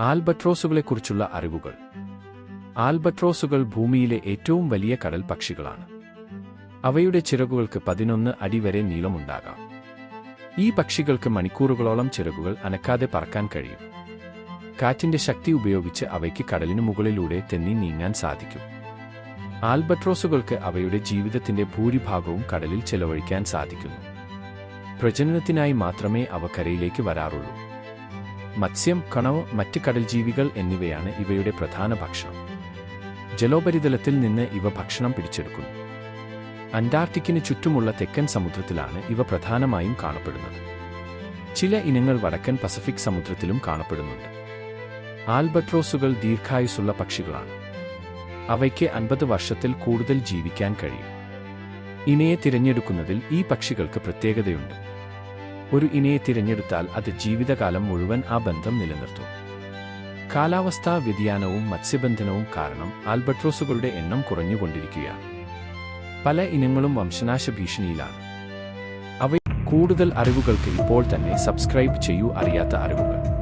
ആൽബട്രോസുകളെക്കുറിച്ചുള്ള അറിവുകൾ. ആൽബട്രോസുകൾ ഭൂമിയിലെ ഏറ്റവും വലിയ കടൽ പക്ഷികളാണ്. അവയുടെ ചിറകുകൾക്ക് 11 അടി വരെ നീളമുണ്ടാകാം. ഈ പക്ഷികൾക്ക് മണിക്കൂറുകളോളം ചിറകുകൾ അനക്കാതെ പറക്കാൻ കഴിയും. കാറ്റിന്റെ ശക്തി ഉപയോഗിച്ച് അവയ്ക്ക് കടലിനു മുകളിലൂടെ തെന്നി നീങ്ങാൻ സാധിക്കും. ആൽബട്രോസുകൾക്ക് അവയുടെ ജീവിതത്തിന്റെ ഭൂരിഭാഗവും കടലിൽ ചെലവഴിക്കാൻ സാധിക്കുന്നു. പ്രജനനത്തിനായി മാത്രമേ അവ കരയിലേക്ക് വരാറുള്ളൂ. മത്സ്യം, കണവ്, മറ്റ് കടൽജീവികൾ എന്നിവയാണ് ഇവയുടെ പ്രധാന ഭക്ഷണം. ജലോപരിതലത്തിൽ നിന്ന് ഇവ ഭക്ഷണം പിടിച്ചെടുക്കുന്നു. അന്റാർട്ടിക്കിന് ചുറ്റുമുള്ള തെക്കൻ സമുദ്രത്തിലാണ് ഇവ പ്രധാനമായും കാണപ്പെടുന്നത്. ചില ഇനങ്ങൾ വടക്കൻ പസഫിക് സമുദ്രത്തിലും കാണപ്പെടുന്നുണ്ട്. ആൽബട്രോസുകൾ ദീർഘായുസ്സുള്ള പക്ഷികളാണ്. അവയ്ക്ക് 50 വർഷത്തിൽ കൂടുതൽ ജീവിക്കാൻ കഴിയും. ഇണയെ തിരഞ്ഞെടുക്കുന്നതിൽ ഈ പക്ഷികൾക്ക് പ്രത്യേകതയുണ്ട്. ഒരു ഇണയെ തിരഞ്ഞെടുത്താൽ അത് ജീവിതകാലം മുഴുവൻ ആ ബന്ധം നിലനിർത്തും. കാലാവസ്ഥാ വ്യതിയാനവും മത്സ്യബന്ധനവും കാരണം ആൽബട്രോസുകളുടെ എണ്ണം കുറഞ്ഞുകൊണ്ടിരിക്കുകയാണ്. പല ഇനങ്ങളും വംശനാശ ഭീഷണിയിലാണ്. കൂടുതൽ അറിവുകൾക്ക് ഇപ്പോൾ തന്നെ സബ്സ്ക്രൈബ് ചെയ്യൂ. അറിയാത്ത അറിവുകൾ.